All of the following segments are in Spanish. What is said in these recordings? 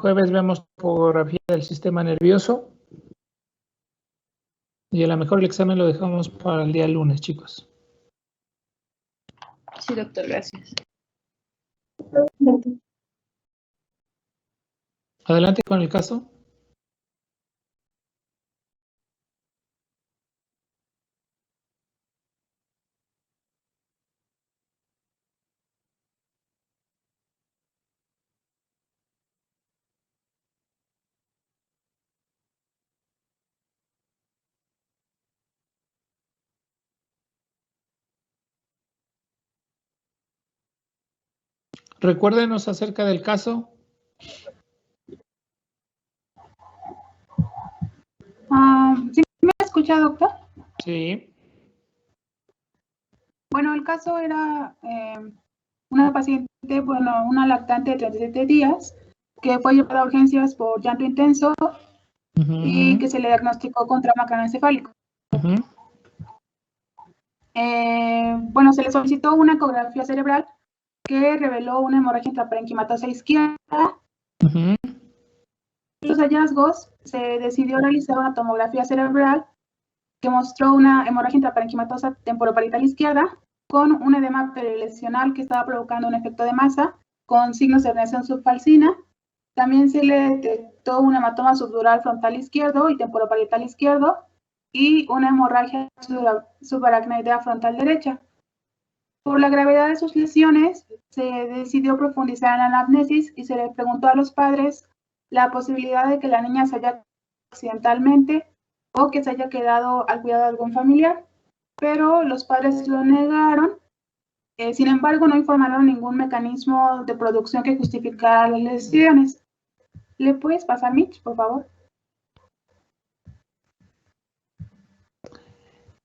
jueves vemos topografía del sistema nervioso. Y a lo mejor el examen lo dejamos para el día lunes, chicos. Sí, doctor, gracias. Adelante con el caso. Recuérdenos acerca del caso. ¿Sí me escucha, doctor? Sí. Bueno, el caso era una paciente, bueno, una lactante de 37 días, que fue llevada a urgencias por llanto intenso y que se le diagnosticó con trauma craneoencefálico. Bueno, se le solicitó una ecografía cerebral que reveló una hemorragia intraparenquimatosa izquierda. Los hallazgos, se decidió realizar una tomografía cerebral que mostró una hemorragia intraparenquimatosa temporoparietal izquierda con un edema perilesional que estaba provocando un efecto de masa con signos de herniación subfalcina. También se le detectó un hematoma subdural frontal izquierdo y temporoparietal izquierdo y una hemorragia subaracnoidea frontal derecha. Por la gravedad de sus lesiones, se decidió profundizar en la anamnesis y se le preguntó a los padres la posibilidad de que la niña se haya accidentalmente o que se haya quedado al cuidado de algún familiar, pero los padres lo negaron. Sin embargo, no informaron ningún mecanismo de producción que justificara las lesiones. ¿Le puedes pasar, Mitch, por favor?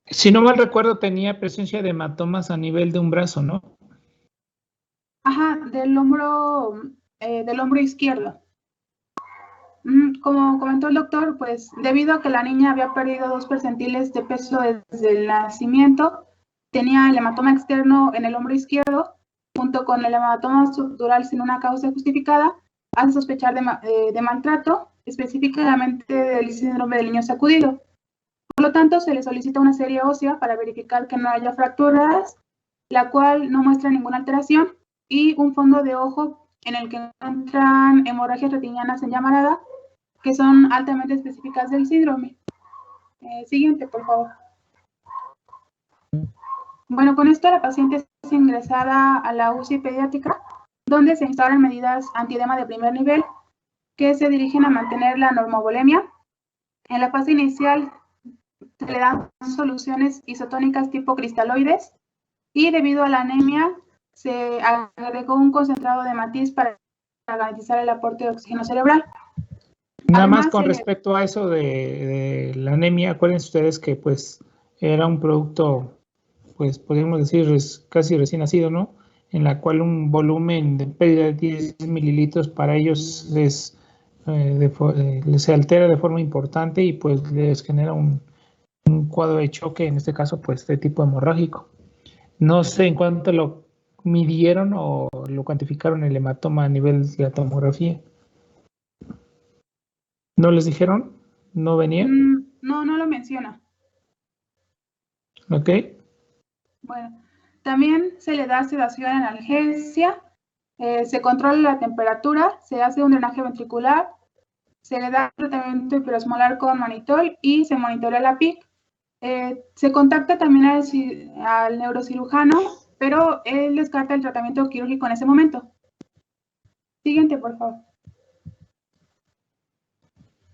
Si no mal recuerdo, tenía presencia de hematomas a nivel de un brazo, ¿no? Ajá, del hombro izquierdo. Como comentó el doctor, pues debido a que la niña había perdido 2 percentiles de peso desde el nacimiento, tenía el hematoma externo en el hombro izquierdo, junto con el hematoma subdural sin una causa justificada, hace sospechar de maltrato, específicamente del síndrome del niño sacudido. Por lo tanto, se le solicita una serie ósea para verificar que no haya fracturas, la cual no muestra ninguna alteración, y un fondo de ojo en el que encuentran hemorragias retinianas en llamarada, que son altamente específicas del síndrome. Siguiente, por favor. Bueno, con esto la paciente es ingresada a la UCI pediátrica, donde se instauran medidas antiedema de primer nivel que se dirigen a mantener la normovolemia. En la fase inicial se le dan soluciones isotónicas tipo cristaloides y debido a la anemia se agregó un concentrado de matiz para garantizar el aporte de oxígeno cerebral. Nada Además, más con respecto a eso de la anemia, acuérdense ustedes que pues era un producto, pues podríamos decir casi recién nacido, ¿no? En la cual un volumen de pérdida de 10 mililitros para ellos es, se altera de forma importante y pues les genera un cuadro de choque, en este caso pues de tipo hemorrágico. No sé en cuánto lo midieron o lo cuantificaron el hematoma a nivel de la tomografía. ¿No les dijeron? ¿No venía? No, no lo menciona. Ok. Bueno, también se le da sedación analgesia, se controla la temperatura, se hace un drenaje ventricular, se le da tratamiento hiperosmolar con manitol y se monitorea la PIC. Se contacta también al neurocirujano, pero él descarta el tratamiento quirúrgico en ese momento. Siguiente, por favor.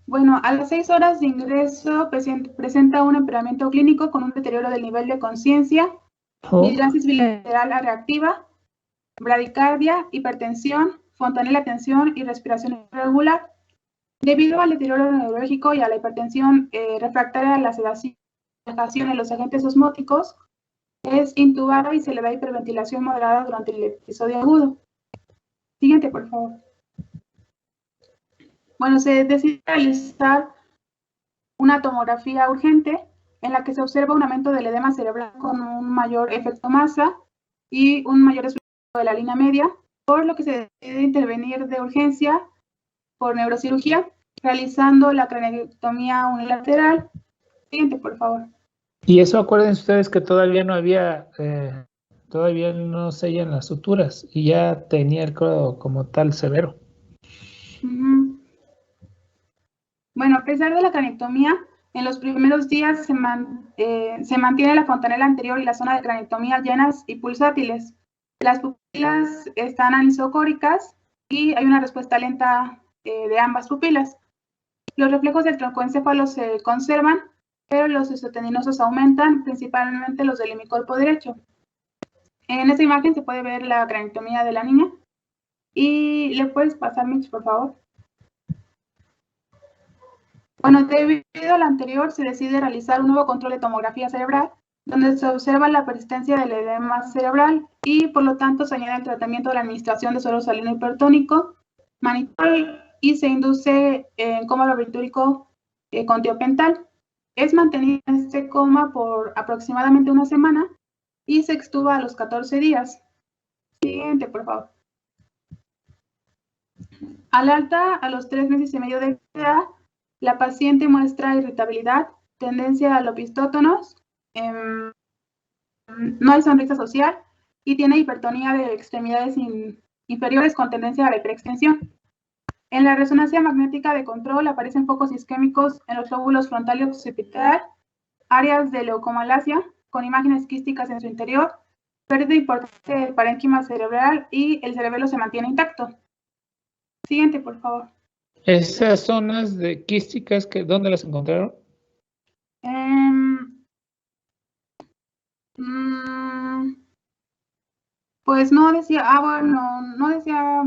Bueno, a las 6 horas de ingreso presenta un empeoramiento clínico con un deterioro del nivel de conciencia, hidransis bilateral reactiva, bradicardia, hipertensión, fontanela tensión y respiración irregular. Debido al deterioro neurológico y a la hipertensión refractaria a la sedación de los agentes osmóticos, es intubada y se le da hiperventilación moderada durante el episodio agudo. Siguiente, por favor. Bueno, se decide realizar una tomografía urgente en la que se observa un aumento del edema cerebral con un mayor efecto masa y un mayor desplazamiento de la línea media, por lo que se decide intervenir de urgencia por neurocirugía, realizando la craneectomía unilateral. Siguiente, por favor. Y eso acuérdense ustedes que todavía no había, todavía no sellan las suturas y ya tenía el codo como tal severo. Bueno, a pesar de la craneectomía, en los primeros días se mantiene la fontanela anterior y la zona de craneectomía llenas y pulsátiles. Las pupilas están anisocóricas y hay una respuesta lenta de ambas pupilas. Los reflejos del troncoencéfalo se conservan, pero los isotendinosos aumentan, principalmente los del hemicorpo derecho. En esta imagen se puede ver la craneectomía de la niña. Y le puedes pasar, Mitch, por favor. Bueno, debido al anterior, se decide realizar un nuevo control de tomografía cerebral, donde se observa la persistencia del edema cerebral y, por lo tanto, se añade el tratamiento de la administración de suero salino hipertónico, manitol, y se induce en coma barbitúrico con tiopental. Es mantenido en este coma por aproximadamente una semana y se extuba a los 14 días. Siguiente, por favor. Al alta, a los 3 meses y medio de edad, la paciente muestra irritabilidad, tendencia a lopistótonos, no hay sonrisa social y tiene hipertonía de extremidades inferiores con tendencia a la hiperextensión. En la resonancia magnética de control aparecen focos isquémicos en los lóbulos frontal y occipital, áreas de leucomalacia con imágenes quísticas en su interior, pérdida importante del parénquima cerebral y el cerebelo se mantiene intacto. Siguiente, por favor. ¿Esas zonas de quísticas, ¿dónde las encontraron? Pues no decía, bueno, no decía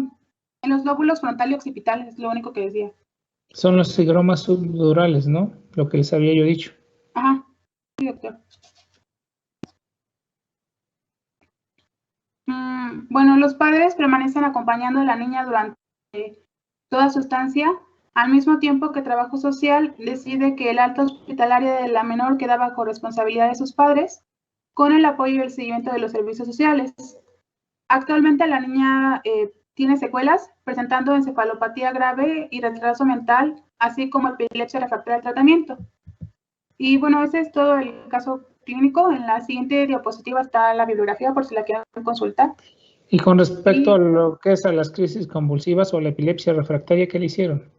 en los lóbulos frontal y occipital, es lo único que decía. Son los higromas subdurales, ¿no? Lo que les había yo dicho. Ajá, sí, doctor. Bueno, los padres permanecen acompañando a la niña durante toda su estancia, al mismo tiempo que Trabajo Social decide que el alta hospitalaria de la menor queda bajo responsabilidad de sus padres, con el apoyo y el seguimiento de los servicios sociales. Actualmente la niña tiene secuelas, presentando encefalopatía grave y retraso mental, así como epilepsia refractaria al tratamiento. Y bueno, ese es todo el caso clínico. En la siguiente diapositiva está la bibliografía por si la quieren consultar. Y con respecto a lo que es a las crisis convulsivas o la epilepsia refractaria, ¿qué le hicieron?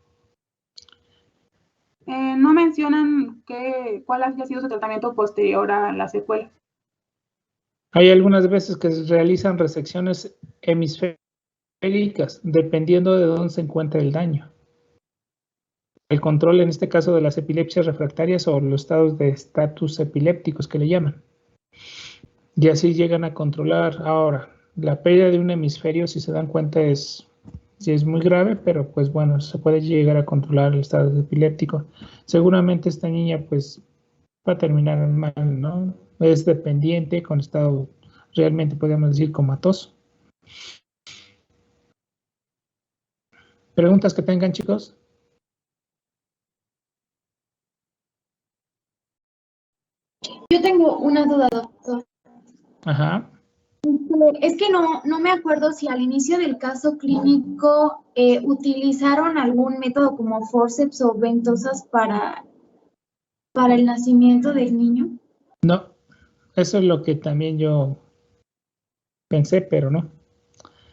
No mencionan cuál haya sido su tratamiento posterior a la secuela. Hay algunas veces que se realizan resecciones hemisféricas, dependiendo de dónde se encuentra el daño. El control, en este caso, de las epilepsias refractarias o los estados de estatus epilépticos que le llaman. Y así llegan a controlar. Ahora, la pérdida de un hemisferio, si se dan cuenta, es muy grave, pero pues bueno, se puede llegar a controlar el estado epiléptico. Seguramente esta niña pues va a terminar mal, ¿no? Es dependiente, con estado realmente podríamos decir comatoso. ¿Preguntas que tengan, chicos? Yo tengo una duda, doctor. Ajá. Es que no me acuerdo si al inicio del caso clínico utilizaron algún método como forceps o ventosas para el nacimiento del niño. No, eso es lo que también yo pensé, pero no.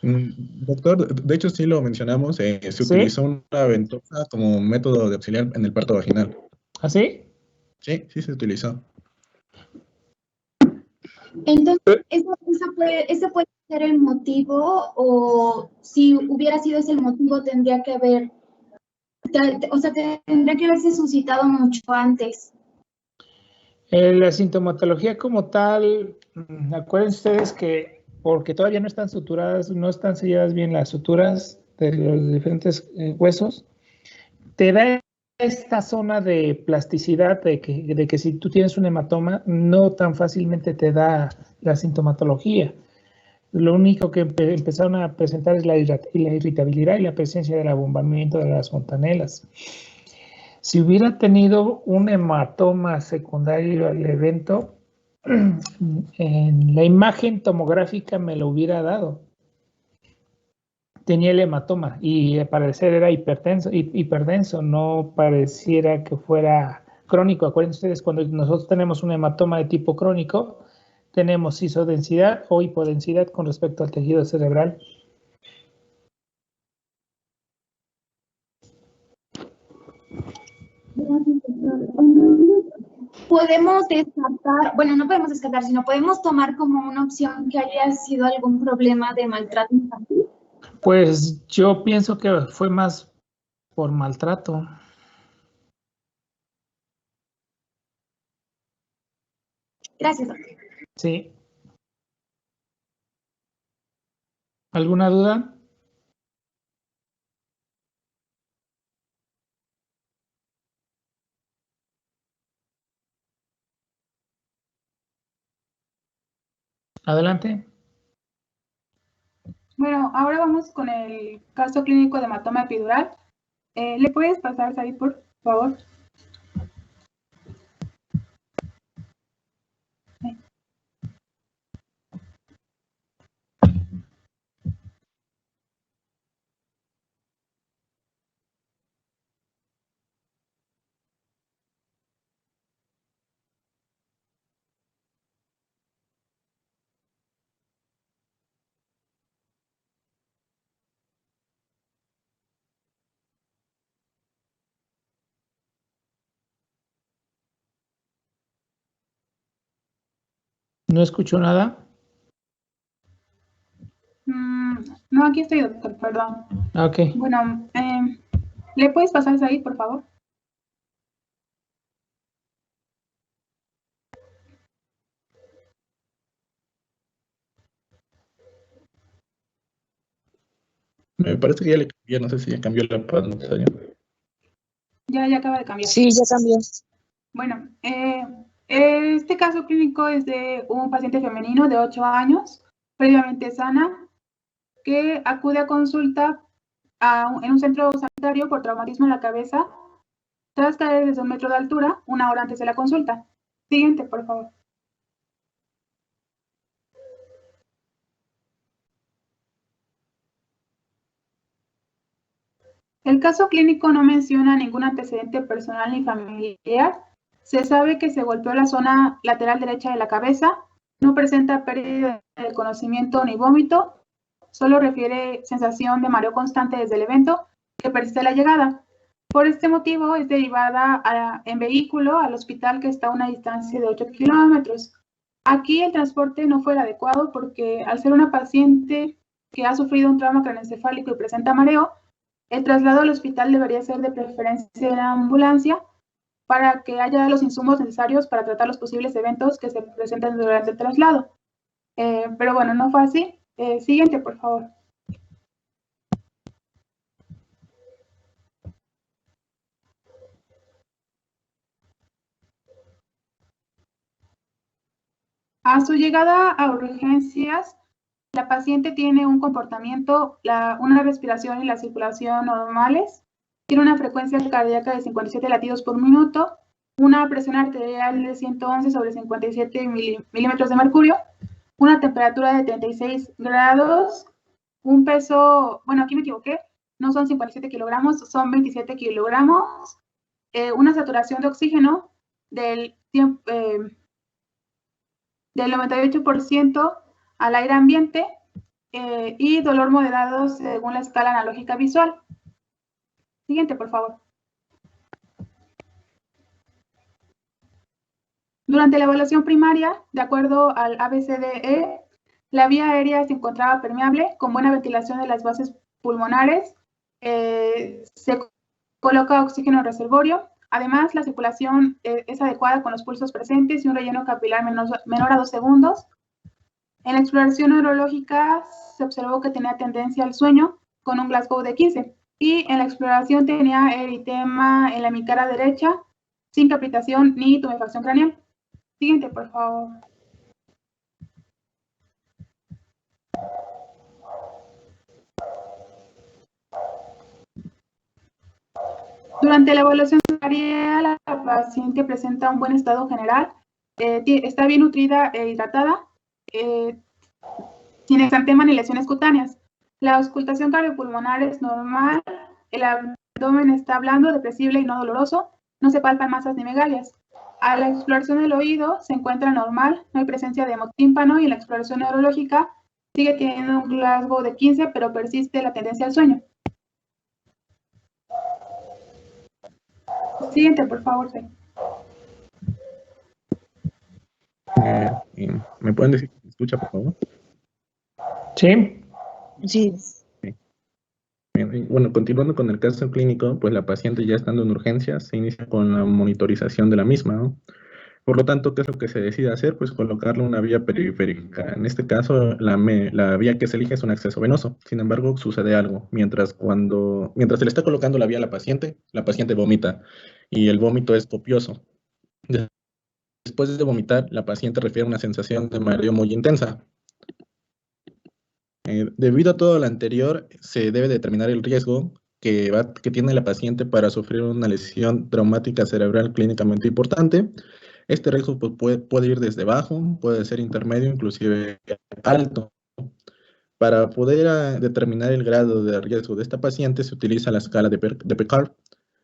Doctor, de hecho sí lo mencionamos, se utilizó una ventosa como método de auxiliar en el parto vaginal. ¿Ah, sí? Sí, sí se utilizó. Entonces, ¿ese puede ser el motivo? O si hubiera sido ese el motivo, tendría que haberse suscitado mucho antes. La sintomatología como tal, acuérdense ustedes que porque todavía no están suturadas, no están selladas bien las suturas de los diferentes huesos, te da esta zona de plasticidad de que si tú tienes un hematoma, no tan fácilmente te da la sintomatología. Lo único que empezaron a presentar es la irritabilidad y la presencia del abombamiento de las fontanelas. Si hubiera tenido un hematoma secundario al evento, en la imagen tomográfica me lo hubiera dado. tenía el hematoma y al parecer era hiperdenso, no pareciera que fuera crónico. Acuérdense ustedes, cuando nosotros tenemos un hematoma de tipo crónico, tenemos isodensidad o hipodensidad con respecto al tejido cerebral. Podemos descartar, bueno, no podemos descartar, sino podemos tomar como una opción que haya sido algún problema de maltrato infantil. Pues yo pienso que fue más por maltrato. Gracias, doctor. Sí. ¿Alguna duda? Adelante. Bueno, ahora vamos con el caso clínico de hematoma epidural. ¿Le puedes pasar, Said, por favor? ¿No escucho nada? No, aquí estoy, doctor, perdón. Ok. Bueno, ¿le puedes pasar, Said, por favor? Me parece que ya le cambié, no sé si ya cambió la pantalla. Ya acaba de cambiar. Sí, ya cambió. Bueno, este caso clínico es de un paciente femenino de 8 años, previamente sana, que acude a consulta en un centro sanitario por traumatismo en la cabeza, tras caer desde 1 metro de altura, 1 hora antes de la consulta. Siguiente, por favor. El caso clínico no menciona ningún antecedente personal ni familiar. Se sabe que se golpeó la zona lateral derecha de la cabeza, no presenta pérdida de conocimiento ni vómito, solo refiere sensación de mareo constante desde el evento que persiste la llegada. Por este motivo es derivada en vehículo al hospital que está a una distancia de 8 kilómetros. Aquí el transporte no fue el adecuado porque al ser una paciente que ha sufrido un trauma craneoencefálico y presenta mareo, el traslado al hospital debería ser de preferencia en ambulancia para que haya los insumos necesarios para tratar los posibles eventos que se presenten durante el traslado. Pero bueno, no fue así. Siguiente, por favor. A su llegada a urgencias, la paciente tiene un comportamiento, una respiración y la circulación normales, tiene una frecuencia cardíaca de 57 latidos por minuto, una presión arterial de 111 sobre 57 milímetros de mercurio, una temperatura de 36 grados, un peso, bueno, aquí me equivoqué, no son 57 kilogramos, son 27 kilogramos, una saturación de oxígeno del 98% al aire ambiente y dolor moderado según la escala analógica visual. Siguiente, por favor. Durante la evaluación primaria, de acuerdo al ABCDE, la vía aérea se encontraba permeable, con buena ventilación de las bases pulmonares, se coloca oxígeno reservorio. Además, la circulación es adecuada con los pulsos presentes y un relleno capilar menor a 2 segundos. En la exploración neurológica se observó que tenía tendencia al sueño con un Glasgow de 15 y en la exploración tenía eritema en la hemicara derecha sin captación ni tumefacción craneal. Siguiente, por favor. Durante la evaluación primaria, la paciente presenta un buen estado general, está bien nutrida e hidratada, sin exantema ni lesiones cutáneas. La auscultación cardiopulmonar es normal, el abdomen está blando, depresible y no doloroso, no se palpan masas ni megalias. A la exploración del oído se encuentra normal, no hay presencia de hemotímpano y en la exploración neurológica sigue teniendo un Glasgow de 15, pero persiste la tendencia al sueño. Siguiente, por favor, sí. ¿Me pueden decir si me escucha, por favor? Sí. Sí. Bien, bueno, continuando con el caso clínico, pues la paciente ya estando en urgencias se inicia con la monitorización de la misma, ¿no? Por lo tanto, ¿qué es lo que se decide hacer? Pues colocarle una vía periférica. En este caso, la vía que se elige es un acceso venoso. Sin embargo, sucede algo. Mientras se le está colocando la vía a la paciente vomita y el vómito es copioso. Después de vomitar, la paciente refiere una sensación de mareo muy intensa. Debido a todo lo anterior, se debe determinar el riesgo que tiene la paciente para sufrir una lesión traumática cerebral clínicamente importante. Este riesgo pues, puede ir desde bajo, puede ser intermedio, inclusive alto. Para poder determinar el grado de riesgo de esta paciente, se utiliza la escala de Picard.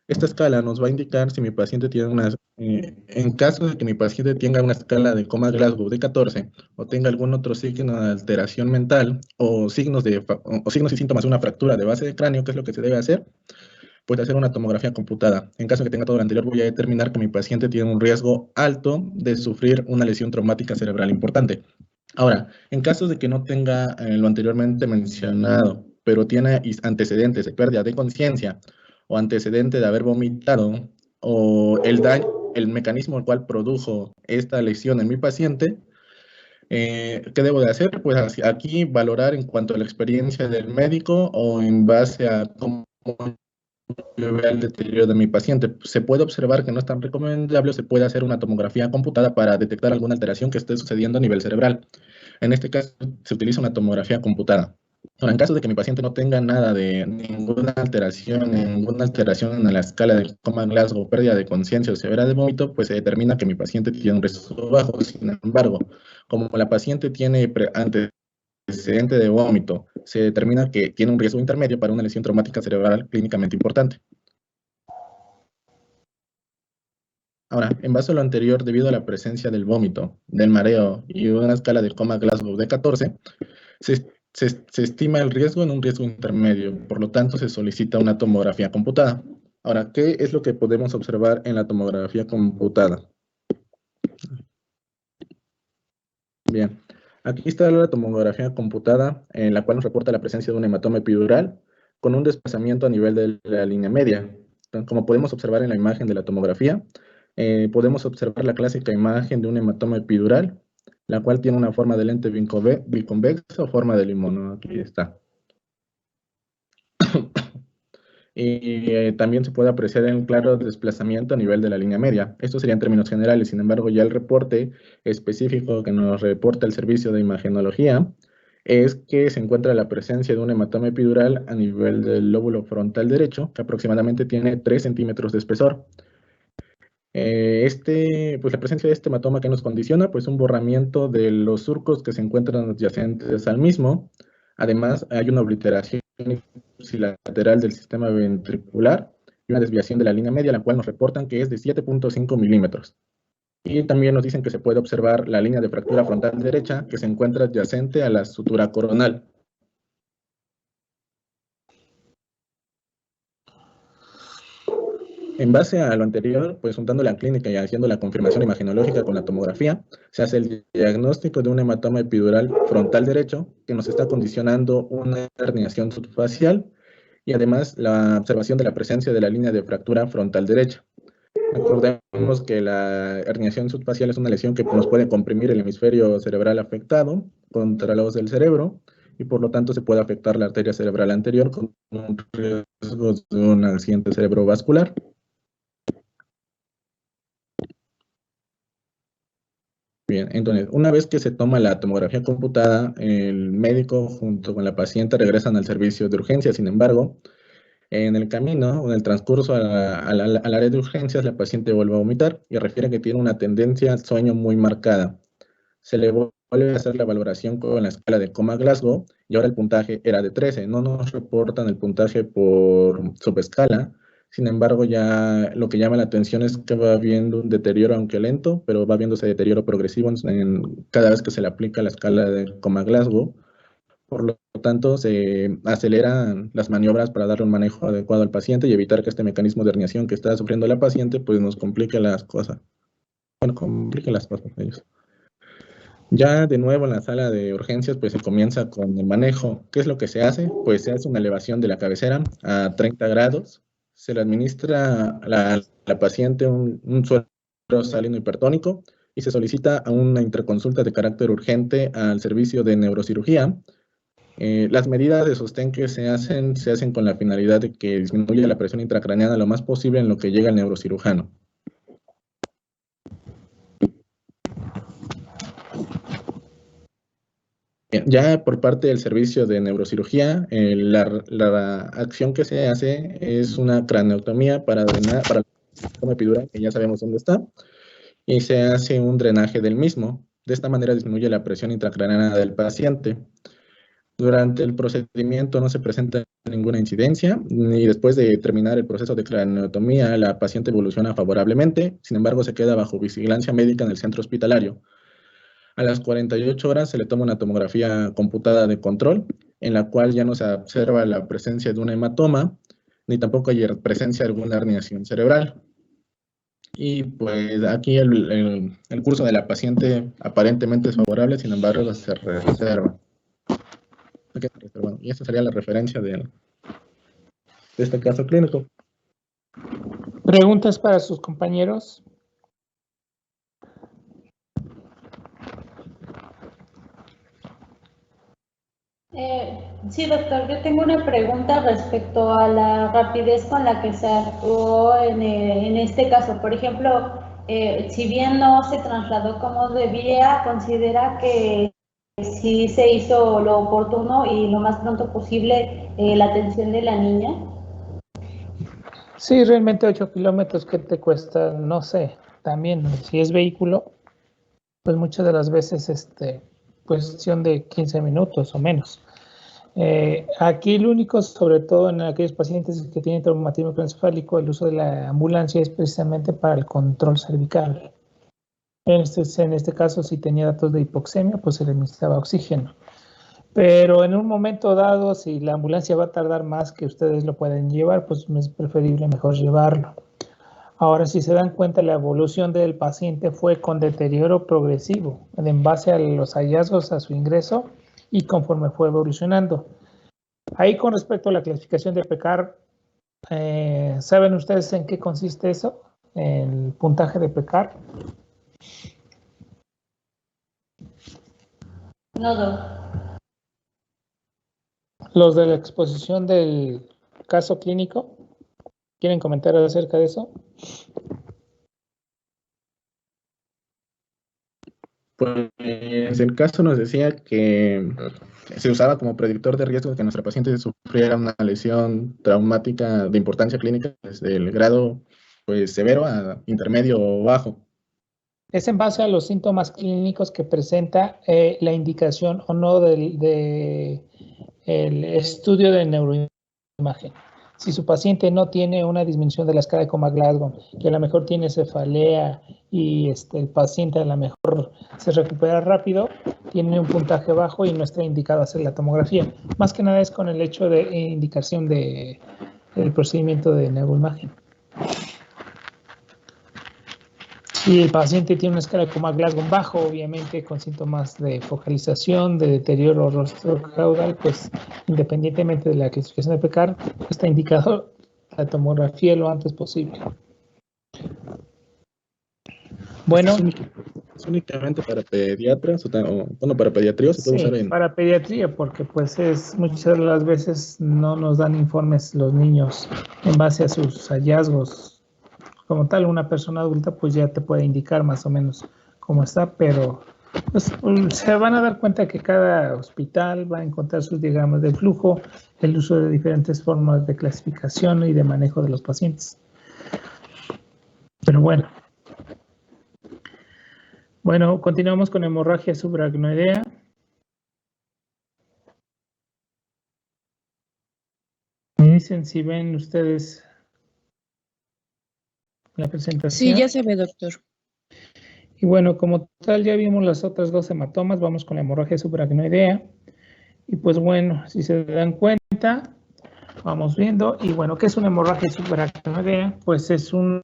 Esta escala nos va a indicar si mi paciente tiene en caso de que mi paciente tenga una escala de coma Glasgow de 14 o tenga algún otro signo de alteración mental o signos y síntomas de una fractura de base de cráneo, ¿qué es lo que se debe hacer? Pues hacer una tomografía computada. En caso de que tenga todo lo anterior, voy a determinar que mi paciente tiene un riesgo alto de sufrir una lesión traumática cerebral importante. Ahora, en caso de que no tenga lo anteriormente mencionado, pero tiene antecedentes de pérdida de conciencia o antecedente de haber vomitado o el mecanismo el cual produjo esta lesión en mi paciente, ¿qué debo de hacer? Pues aquí valorar en cuanto a la experiencia del médico o en base a cómo yo vea el deterioro de mi paciente. Se puede observar que no es tan recomendable, se puede hacer una tomografía computada para detectar alguna alteración que esté sucediendo a nivel cerebral. En este caso, se utiliza una tomografía computada. Ahora, en caso de que mi paciente no tenga nada de ninguna alteración en la escala de coma Glasgow, pérdida de conciencia o severidad de vómito, pues se determina que mi paciente tiene un riesgo bajo. Sin embargo, como la paciente tiene antecedente de vómito, se determina que tiene un riesgo intermedio para una lesión traumática cerebral clínicamente importante. Ahora, en base a lo anterior, debido a la presencia del vómito, del mareo y una escala de coma Glasgow de 14, se estima el riesgo en un riesgo intermedio, por lo tanto se solicita una tomografía computada. Ahora, ¿qué es lo que podemos observar en la tomografía computada? Bien, aquí está la tomografía computada, en la cual nos reporta la presencia de un hematoma epidural con un desplazamiento a nivel de la línea media. Entonces, como podemos observar en la imagen de la tomografía, podemos observar la clásica imagen de un hematoma epidural, la cual tiene una forma de lente biconvexa o forma de limón, ¿no? Aquí está. Y también se puede apreciar un claro desplazamiento a nivel de la línea media. Esto sería en términos generales. Sin embargo, ya el reporte específico que nos reporta el servicio de imagenología es que se encuentra la presencia de un hematoma epidural a nivel del lóbulo frontal derecho, que aproximadamente tiene 3 centímetros de espesor. Pues la presencia de este hematoma que nos condiciona, pues un borramiento de los surcos que se encuentran adyacentes al mismo. Además, hay una obliteración lateral del sistema ventricular y una desviación de la línea media, la cual nos reportan que es de 7.5 milímetros. Y también nos dicen que se puede observar la línea de fractura frontal derecha que se encuentra adyacente a la sutura coronal. En base a lo anterior, pues juntando la clínica y haciendo la confirmación imagenológica con la tomografía, se hace el diagnóstico de un hematoma epidural frontal derecho que nos está condicionando una herniación subfacial y además la observación de la presencia de la línea de fractura frontal derecha. Recordemos que la herniación subfacial es una lesión que nos puede comprimir el hemisferio cerebral afectado contra la voz del cerebro y por lo tanto se puede afectar la arteria cerebral anterior con un riesgo de un accidente cerebrovascular. Bien, entonces, una vez que se toma la tomografía computada, el médico junto con la paciente regresan al servicio de urgencias. Sin embargo, en el camino, en el transcurso al área de urgencias, la paciente vuelve a vomitar y refiere que tiene una tendencia al sueño muy marcada. Se le vuelve vuelve a hacer la valoración con la escala de Coma-Glasgow y ahora el puntaje era de 13. No nos reportan el puntaje por subescala. Sin embargo, ya lo que llama la atención es que va viendo un deterioro, aunque lento, pero va viendo ese deterioro progresivo cada vez que se le aplica la escala de Coma-Glasgow. Por lo tanto, se aceleran las maniobras para darle un manejo adecuado al paciente y evitar que este mecanismo de herniación que está sufriendo la paciente, pues nos complique las cosas. Bueno, complique las cosas a ellos. Ya de nuevo en la sala de urgencias, pues se comienza con el manejo. ¿Qué es lo que se hace? Pues se hace una elevación de la cabecera a 30 grados. Se le administra a la paciente un suero salino hipertónico y se solicita a una interconsulta de carácter urgente al servicio de neurocirugía. Las medidas de sostén que se hacen con la finalidad de que disminuya la presión intracraneana lo más posible en lo que llega el neurocirujano. Bien, ya por parte del servicio de neurocirugía, la acción que se hace es una craneotomía para drenar, para la epidural, que ya sabemos dónde está, y se hace un drenaje del mismo. De esta manera disminuye la presión intracraneana del paciente. Durante el procedimiento no se presenta ninguna incidencia y después de terminar el proceso de craneotomía, la paciente evoluciona favorablemente, sin embargo se queda bajo vigilancia médica en el centro hospitalario. A las 48 horas se le toma una tomografía computada de control, en la cual ya no se observa la presencia de un hematoma, ni tampoco hay presencia de alguna herniación cerebral. Y pues aquí el curso de la paciente aparentemente es favorable, sin embargo se reserva. Y esta sería la referencia de este caso clínico. ¿Preguntas para sus compañeros? Sí, doctor, yo tengo una pregunta respecto a la rapidez con la que se actuó en este caso. Por ejemplo, si bien no se trasladó como debía, ¿considera que sí se hizo lo oportuno y lo más pronto posible la atención de la niña? Sí, realmente 8 kilómetros, ¿qué te cuesta? No sé. También, si es vehículo, pues muchas de las veces, cuestión de 15 minutos o menos. Aquí lo único, sobre todo en aquellos pacientes que tienen traumatismo craneoencefálico, el uso de la ambulancia es precisamente para el control cervical. En este caso, si tenía datos de hipoxemia, pues se le necesitaba oxígeno. Pero en un momento dado, si la ambulancia va a tardar más que ustedes lo pueden llevar, pues es preferible mejor llevarlo. Ahora, si se dan cuenta, la evolución del paciente fue con deterioro progresivo en base a los hallazgos a su ingreso y conforme fue evolucionando. Ahí con respecto a la clasificación de PECAR, ¿saben ustedes en qué consiste eso? El puntaje de PECAR. No, doctor. Los de la exposición del caso clínico, ¿quieren comentar acerca de eso? Pues el caso nos decía que se usaba como predictor de riesgo de que nuestra paciente sufriera una lesión traumática de importancia clínica desde el grado pues, severo a intermedio o bajo. Es en base a los síntomas clínicos que presenta la indicación o no del el estudio de neuroimagen. Si su paciente no tiene una disminución de la escala de Coma-Glasgow, que a lo mejor tiene cefalea y el paciente a lo mejor se recupera rápido, tiene un puntaje bajo y no está indicado hacer la tomografía. Más que nada es con el hecho de indicación del procedimiento de neuroimagen. Si el paciente tiene una escala de Coma-Glasgow bajo, obviamente con síntomas de focalización, de deterioro rostrocaudal, pues independientemente de la clasificación de PECAR, está indicado la tomografía lo antes posible. Bueno. ¿Es únicamente para pediatras o para pediatría? ¿Se puede usar en...? Para pediatría, porque pues muchas de las veces no nos dan informes los niños en base a sus hallazgos. Como tal, una persona adulta pues ya te puede indicar más o menos cómo está, pero pues, se van a dar cuenta que cada hospital va a encontrar sus diagramas de flujo, el uso de diferentes formas de clasificación y de manejo de los pacientes. Pero bueno. Bueno, continuamos con hemorragia subaracnoidea. Me dicen si ven ustedes la presentación. Sí, ya se ve, doctor. Y bueno, como tal, ya vimos las otras dos hematomas. Vamos con la hemorragia subaracnoidea. Y pues bueno, si se dan cuenta, vamos viendo. Y bueno, ¿qué es una hemorragia subaracnoidea? Pues es una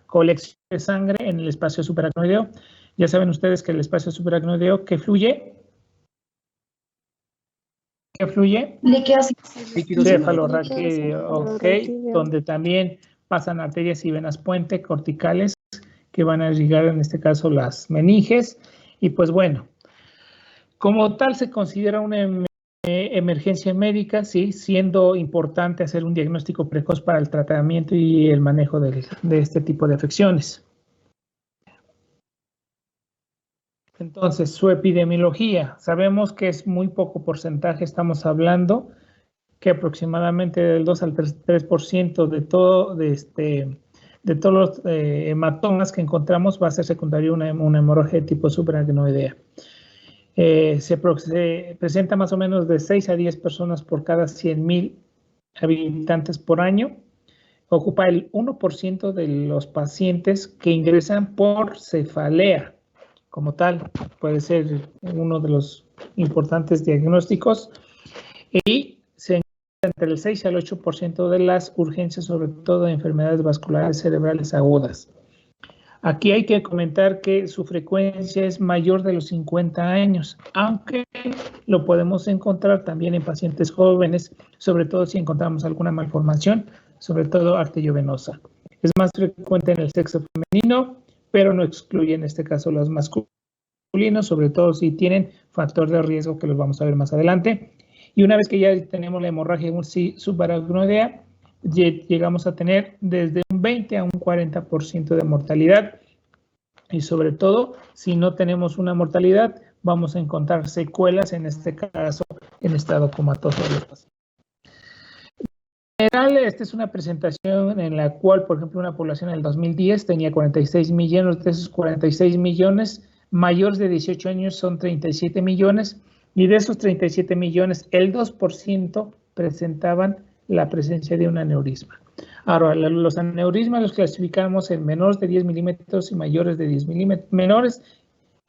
colección de sangre en el espacio subaracnoideo. Ya saben ustedes que el espacio subaracnoideo, ¿qué fluye? ¿Qué fluye? Líquido Cefalorraquídeo, ok, donde también pasan arterias y venas puente corticales que van a irrigar en este caso las meninges. Y pues bueno, como tal se considera una emergencia médica, sí, siendo importante hacer un diagnóstico precoz para el tratamiento y el manejo de este tipo de afecciones. Entonces, su epidemiología, sabemos que es muy poco porcentaje, estamos hablando que aproximadamente del 2 al 3% de todos los hematomas que encontramos va a ser secundario una hemorragia de tipo subaracnoidea. Se presenta más o menos de 6 a 10 personas por cada 100,000 habitantes por año. Ocupa el 1% de los pacientes que ingresan por cefalea. Como tal, puede ser uno de los importantes diagnósticos. Y se entre el 6 al 8% de las urgencias, sobre todo de enfermedades vasculares cerebrales agudas. Aquí hay que comentar que su frecuencia es mayor de los 50 años, aunque lo podemos encontrar también en pacientes jóvenes, sobre todo si encontramos alguna malformación, sobre todo arteriovenosa. Es más frecuente en el sexo femenino, pero no excluye en este caso los masculinos, sobre todo si tienen factor de riesgo que los vamos a ver más adelante. Y una vez que ya tenemos la hemorragia subaracnoidea, llegamos a tener desde un 20 a un 40% de mortalidad. Y sobre todo, si no tenemos una mortalidad, vamos a encontrar secuelas, en este caso, en estado comatoso de los pacientes. En general, esta es una presentación en la cual, por ejemplo, una población en el 2010 tenía 46 millones, de esos 46 millones, mayores de 18 años son 37 millones, y de esos 37 millones, el 2% presentaban la presencia de un aneurisma. Ahora, los aneurismas los clasificamos en menores de 10 milímetros y mayores de 10 milímetros, menores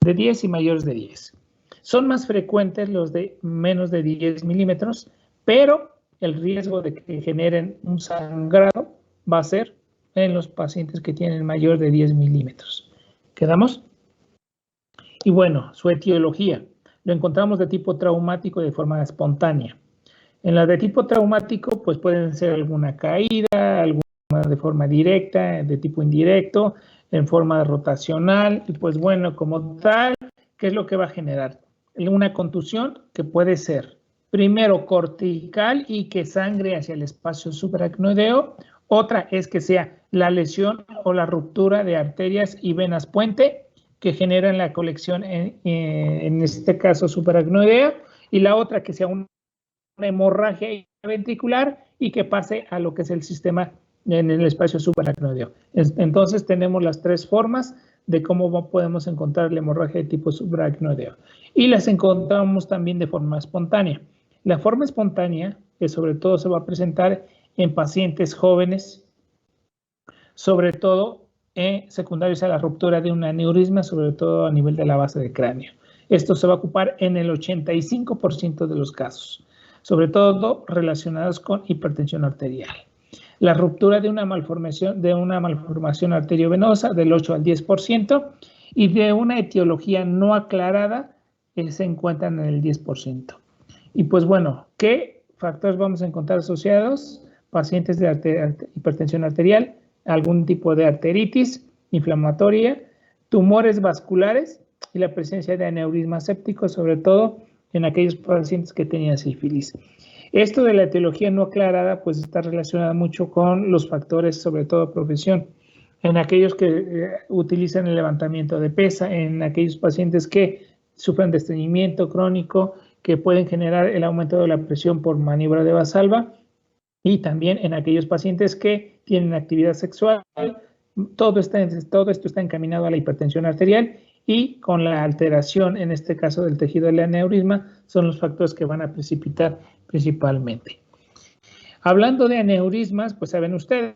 de 10 y mayores de 10. Son más frecuentes los de menos de 10 milímetros, pero el riesgo de que generen un sangrado va a ser en los pacientes que tienen mayor de 10 milímetros. ¿Quedamos? Y bueno, su etiología. Lo encontramos de tipo traumático de forma espontánea. En la de tipo traumático, pues pueden ser alguna caída, alguna de forma directa, de tipo indirecto, en forma rotacional, y pues bueno, como tal, ¿qué es lo que va a generar? Una contusión que puede ser primero cortical y que sangre hacia el espacio subaracnoideo. Otra es que sea la lesión o la ruptura de arterias y venas puente que generan la colección en este caso subaracnoidea, y la otra que sea una hemorragia ventricular y que pase a lo que es el sistema en el espacio subaracnoideo. Entonces tenemos las tres formas de cómo podemos encontrar la hemorragia de tipo subaracnoideo, y las encontramos también de forma espontánea. La forma espontánea, que sobre todo se va a presentar en pacientes jóvenes, sobre todo secundarios a la ruptura de un aneurisma, sobre todo a nivel de la base del cráneo. Esto se va a ocupar en el 85% de los casos, sobre todo relacionados con hipertensión arterial. La ruptura de una malformación arteriovenosa del 8 al 10% y de una etiología no aclarada se encuentran en el 10%. Y pues bueno, ¿qué factores vamos a encontrar asociados? Pacientes de hipertensión arterial, algún tipo de arteritis inflamatoria, tumores vasculares y la presencia de aneurisma séptico, sobre todo en aquellos pacientes que tenían sífilis. Esto de la etiología no aclarada pues está relacionado mucho con los factores, sobre todo profesión. En aquellos que utilizan el levantamiento de pesa, en aquellos pacientes que sufren de estreñimiento crónico, que pueden generar el aumento de la presión por maniobra de Valsalva, y también en aquellos pacientes que tienen actividad sexual todo esto está encaminado a la hipertensión arterial y con la alteración, en este caso del tejido del aneurisma, son los factores que van a precipitar principalmente. Hablando de aneurismas, pues saben ustedes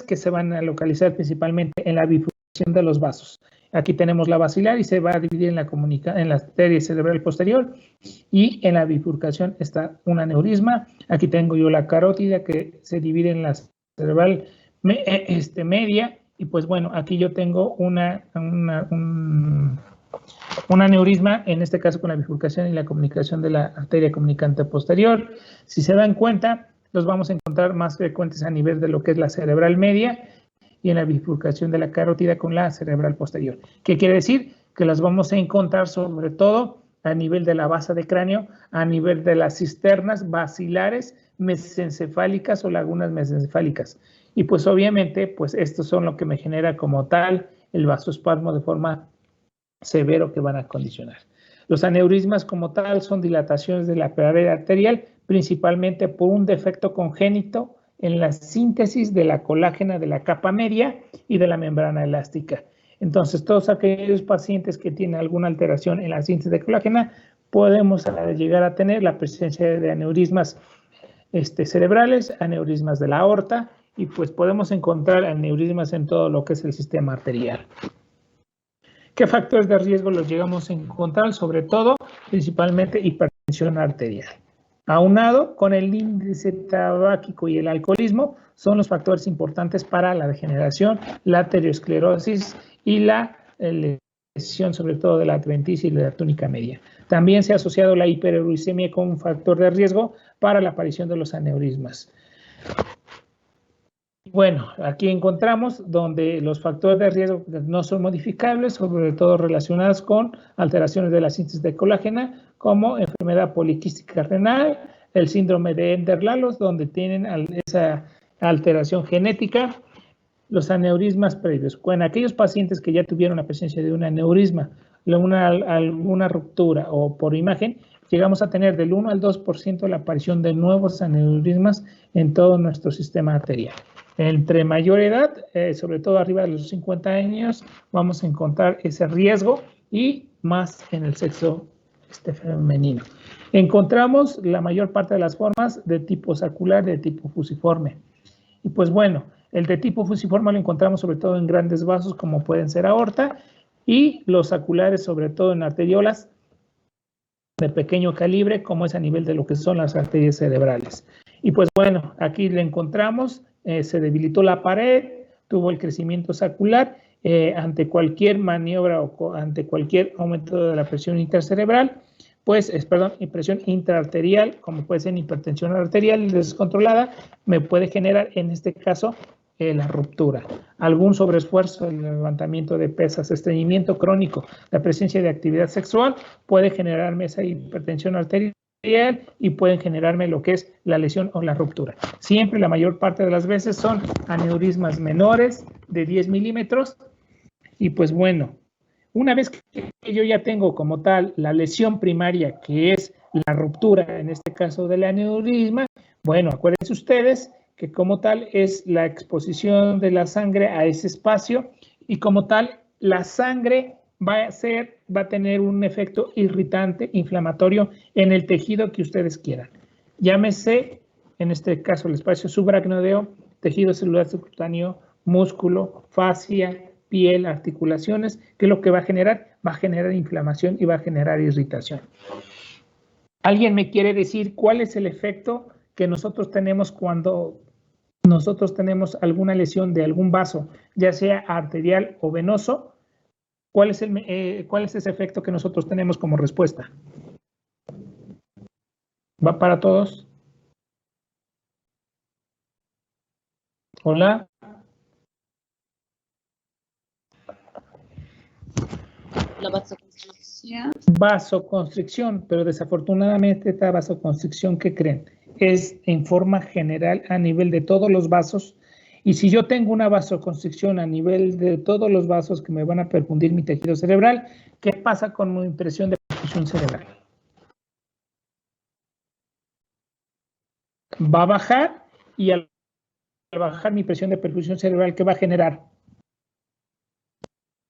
que se van a localizar principalmente en la bifurcación de los vasos. Aquí tenemos la basilar y se va a dividir en la arteria cerebral posterior y en la bifurcación está un aneurisma. Aquí tengo yo la carótida que se divide en la cerebral media y pues bueno, aquí yo tengo un aneurisma, en este caso con la bifurcación y la comunicación de la arteria comunicante posterior. Si se dan cuenta, los vamos a encontrar más frecuentes a nivel de lo que es la cerebral media y en la bifurcación de la carótida con la cerebral posterior. ¿Qué quiere decir? Que las vamos a encontrar sobre todo a nivel de la base de cráneo, a nivel de las cisternas basilares, mesencefálicas o lagunas mesencefálicas. Y pues obviamente, pues estos son lo que me genera como tal el vasoespasmo de forma severo que van a condicionar. Los aneurismas como tal son dilataciones de la pared arterial, principalmente por un defecto congénito en la síntesis de la colágena de la capa media y de la membrana elástica. Entonces, todos aquellos pacientes que tienen alguna alteración en la síntesis de colágena, podemos llegar a tener la presencia de aneurismas cerebrales, aneurismas de la aorta, y pues podemos encontrar aneurismas en todo lo que es el sistema arterial. ¿Qué factores de riesgo los llegamos a encontrar? Sobre todo, principalmente hipertensión arterial. Aunado con el índice tabáquico y el alcoholismo, son los factores importantes para la degeneración, la arteriosclerosis y la lesión, sobre todo de la adventicia y de la túnica media. También se ha asociado la hiperuricemia como un factor de riesgo para la aparición de los aneurismas. Bueno, aquí encontramos donde los factores de riesgo no son modificables, sobre todo relacionados con alteraciones de la síntesis de colágena, como enfermedad poliquística renal, el síndrome de Ehlers-Danlos, donde tienen esa alteración genética, los aneurismas previos. Con aquellos pacientes que ya tuvieron la presencia de un aneurisma, alguna ruptura o por imagen, llegamos a tener del 1 al 2% la aparición de nuevos aneurismas en todo nuestro sistema arterial. Entre mayor edad, sobre todo arriba de los 50 años, vamos a encontrar ese riesgo y más en el sexo femenino. Encontramos la mayor parte de las formas de tipo sacular, de tipo fusiforme. Y pues bueno, el de tipo fusiforme lo encontramos sobre todo en grandes vasos como pueden ser aorta y los saculares sobre todo en arteriolas de pequeño calibre como es a nivel de lo que son las arterias cerebrales. Y pues bueno, aquí le encontramos, se debilitó la pared, tuvo el crecimiento sacular, ante cualquier maniobra o ante cualquier aumento de la presión intercerebral, pues, presión intraarterial, como puede ser hipertensión arterial descontrolada, me puede generar en este caso la ruptura. Algún sobreesfuerzo, el levantamiento de pesas, estreñimiento crónico, la presencia de actividad sexual puede generarme esa hipertensión arterial y pueden generarme lo que es la lesión o la ruptura. Siempre, la mayor parte de las veces, son aneurismas menores de 10 milímetros y pues bueno, una vez que yo ya tengo como tal la lesión primaria, que es la ruptura, en este caso del aneurisma, bueno, acuérdense ustedes que como tal es la exposición de la sangre a ese espacio y como tal la sangre va a tener un efecto irritante, inflamatorio en el tejido que ustedes quieran. Llámese, en este caso, el espacio subaracnoideo, tejido celular subcutáneo, músculo, fascia, piel, articulaciones, que lo que va a generar inflamación y va a generar irritación. ¿Alguien me quiere decir cuál es el efecto que nosotros tenemos cuando nosotros tenemos alguna lesión de algún vaso, ya sea arterial o venoso? ¿Cuál es ese efecto que nosotros tenemos como respuesta? ¿Va para todos? Hola. La vasoconstricción. Vasoconstricción, pero desafortunadamente esta vasoconstricción, ¿qué creen? Es en forma general a nivel de todos los vasos. Y si yo tengo una vasoconstricción a nivel de todos los vasos que me van a perfundir mi tejido cerebral, ¿qué pasa con mi presión de perfusión cerebral? Va a bajar y al bajar mi presión de perfusión cerebral, ¿qué va a generar?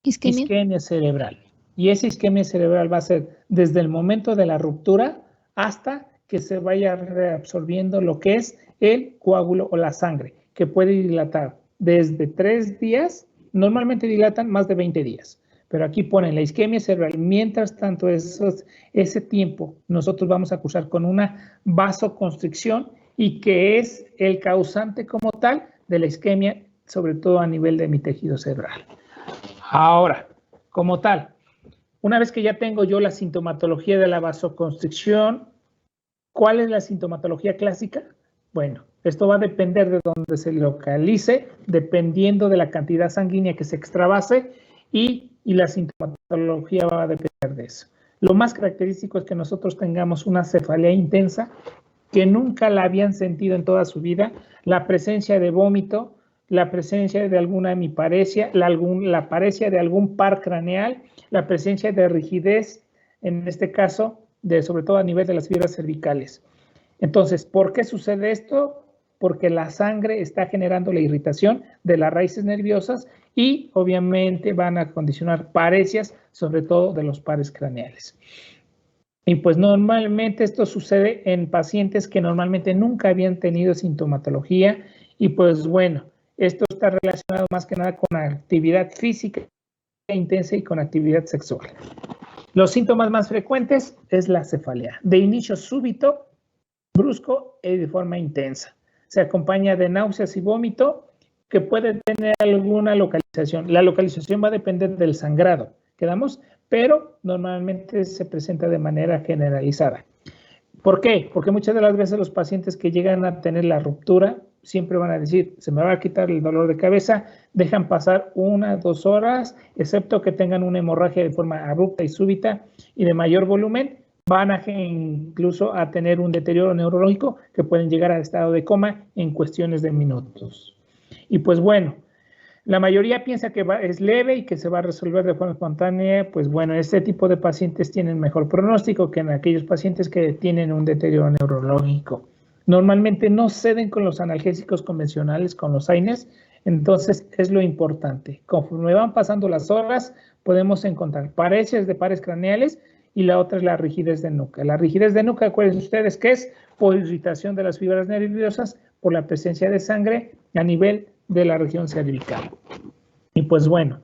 isquemia cerebral. Y esa isquemia cerebral va a ser desde el momento de la ruptura hasta que se vaya reabsorbiendo lo que es el coágulo o la sangre, que puede dilatar desde 3 días, normalmente dilatan más de 20 días. Pero aquí ponen la isquemia cerebral. Mientras tanto, ese tiempo nosotros vamos a cursar con una vasoconstricción y que es el causante como tal de la isquemia, sobre todo a nivel de mi tejido cerebral. Ahora, como tal, una vez que ya tengo yo la sintomatología de la vasoconstricción, ¿cuál es la sintomatología clásica? Bueno, esto va a depender de dónde se localice, dependiendo de la cantidad sanguínea que se extravase y la sintomatología va a depender de eso. Lo más característico es que nosotros tengamos una cefalea intensa que nunca la habían sentido en toda su vida, la presencia de vómito, la presencia de alguna hemiparesia, la paresia de algún par craneal, la presencia de rigidez, en este caso, sobre todo a nivel de las fibras cervicales. Entonces, ¿por qué sucede esto? Porque la sangre está generando la irritación de las raíces nerviosas y obviamente van a condicionar paresias, sobre todo de los pares craneales. Y pues normalmente esto sucede en pacientes que normalmente nunca habían tenido sintomatología y pues bueno, esto está relacionado más que nada con actividad física intensa y con actividad sexual. Los síntomas más frecuentes es la cefalea, de inicio súbito, brusco y de forma intensa. Se acompaña de náuseas y vómito que puede tener alguna localización. La localización va a depender del sangrado, ¿quedamos? Pero normalmente se presenta de manera generalizada. ¿Por qué? Porque muchas de las veces los pacientes que llegan a tener la ruptura siempre van a decir, se me va a quitar el dolor de cabeza, dejan pasar 1 o 2 horas, excepto que tengan una hemorragia de forma abrupta y súbita y de mayor volumen, van a incluso a tener un deterioro neurológico que pueden llegar al estado de coma en cuestiones de minutos. Y pues bueno, la mayoría piensa que es leve y que se va a resolver de forma espontánea. Pues bueno, este tipo de pacientes tienen mejor pronóstico que en aquellos pacientes que tienen un deterioro neurológico. Normalmente no ceden con los analgésicos convencionales, con los AINES, entonces es lo importante. Conforme van pasando las horas, podemos encontrar paresias de pares craneales y la otra es la rigidez de nuca. La rigidez de nuca, acuérdense ustedes que es por irritación de las fibras nerviosas por la presencia de sangre a nivel de la región cervical. Y pues bueno,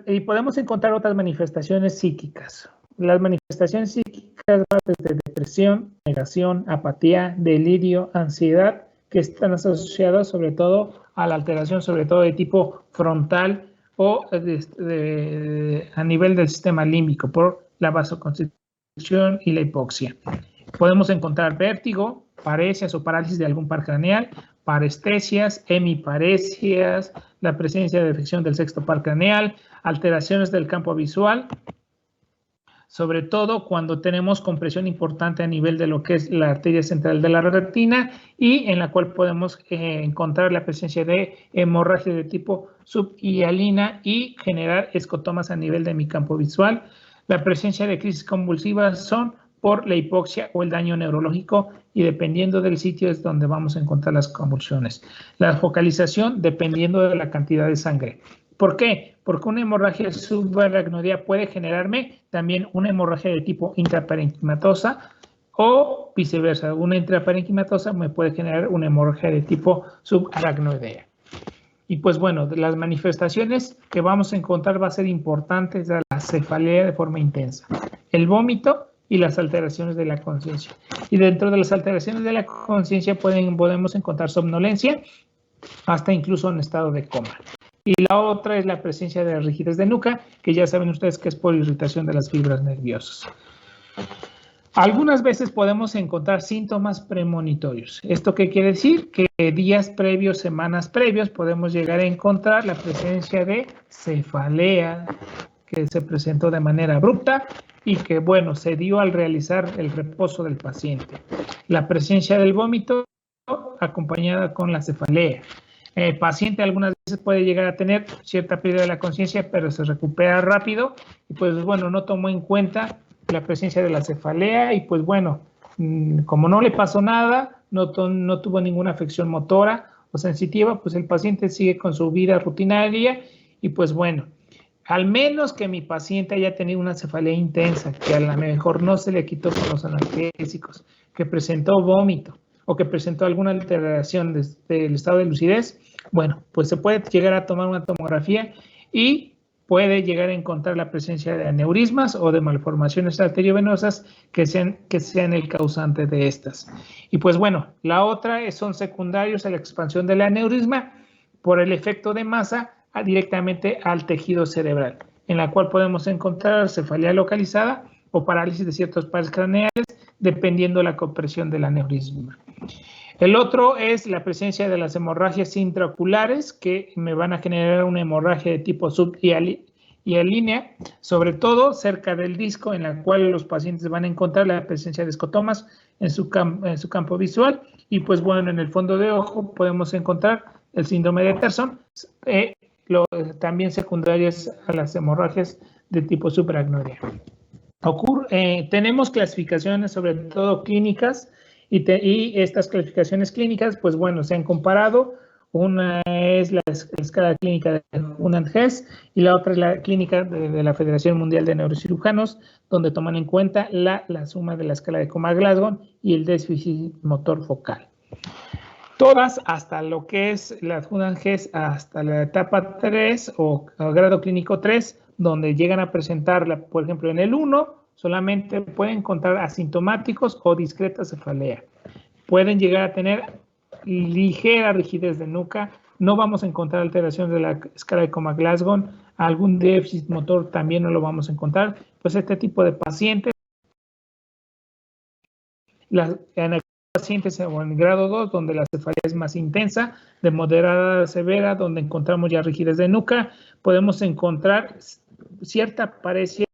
y podemos encontrar otras manifestaciones psíquicas. Las manifestaciones psíquicas van desde depresión, negación, apatía, delirio, ansiedad, que están asociadas sobre todo a la alteración, sobre todo de tipo frontal o a nivel del sistema límbico por la vasoconstricción y la hipoxia. Podemos encontrar vértigo, paresias o parálisis de algún par craneal, parestesias, hemiparesias, la presencia de afección del sexto par craneal, alteraciones del campo visual, sobre todo cuando tenemos compresión importante a nivel de lo que es la arteria central de la retina y en la cual podemos encontrar la presencia de hemorragia de tipo subhialina y generar escotomas a nivel de mi campo visual. La presencia de crisis convulsivas son por la hipoxia o el daño neurológico y dependiendo del sitio es donde vamos a encontrar las convulsiones. La focalización dependiendo de la cantidad de sangre. ¿Por qué? Porque una hemorragia subaracnoidea puede generarme también una hemorragia de tipo intraparenquimatosa o viceversa. Una intraparenquimatosa me puede generar una hemorragia de tipo subaracnoidea. Y pues bueno, de las manifestaciones que vamos a encontrar va a ser importante es la cefalea de forma intensa, el vómito y las alteraciones de la conciencia. Y dentro de las alteraciones de la conciencia podemos encontrar somnolencia hasta incluso en estado de coma. Y la otra es la presencia de rigidez de nuca, que ya saben ustedes que es por irritación de las fibras nerviosas. Algunas veces podemos encontrar síntomas premonitorios. ¿Esto qué quiere decir? Que días previos, semanas previos, podemos llegar a encontrar la presencia de cefalea, que se presentó de manera abrupta y que, bueno, se dio al realizar el reposo del paciente. La presencia del vómito acompañada con la cefalea. El paciente algunas veces puede llegar a tener cierta pérdida de la conciencia, pero se recupera rápido y pues bueno, no tomó en cuenta la presencia de la cefalea y pues bueno, como no le pasó nada, no tuvo ninguna afección motora o sensitiva, pues el paciente sigue con su vida rutinaria y pues bueno, al menos que mi paciente haya tenido una cefalea intensa, que a lo mejor no se le quitó con los analgésicos, que presentó vómito o que presentó alguna alteración del estado de lucidez, bueno, pues se puede llegar a tomar una tomografía y puede llegar a encontrar la presencia de aneurismas o de malformaciones arteriovenosas que sean el causante de estas. Y pues bueno, la otra son secundarios a la expansión del aneurisma por el efecto de masa directamente al tejido cerebral, en la cual podemos encontrar cefalea localizada o parálisis de ciertos pares craneales, dependiendo de la compresión del aneurisma. El otro es la presencia de las hemorragias intraoculares, que me van a generar una hemorragia de tipo subhialínea, sobre todo cerca del disco, en la cual los pacientes van a encontrar la presencia de escotomas en su campo visual. Y pues bueno, en el fondo de ojo podemos encontrar el síndrome de Terson, también secundarias a las hemorragias de tipo subaracnoidea. Tenemos clasificaciones, sobre todo clínicas, y estas clasificaciones clínicas, pues bueno, se han comparado. Una es la escala clínica de Hunan-Hess y la otra es la clínica de la Federación Mundial de Neurocirujanos, donde toman en cuenta la suma de la escala de Comas-Glasgow y el déficit motor focal. Todas, hasta lo que es la Hunan-Hess, hasta la etapa 3 o grado clínico 3, donde llegan a presentarla, por ejemplo, en el 1, solamente pueden encontrar asintomáticos o discreta cefalea. Pueden llegar a tener ligera rigidez de nuca, no vamos a encontrar alteración de la escala de Comas-Glasgow, algún déficit motor también no lo vamos a encontrar. Pues este tipo de pacientes, en el pacientes en grado 2, donde la cefalea es más intensa, de moderada a severa, donde encontramos ya rigidez de nuca, podemos encontrar cierta paresia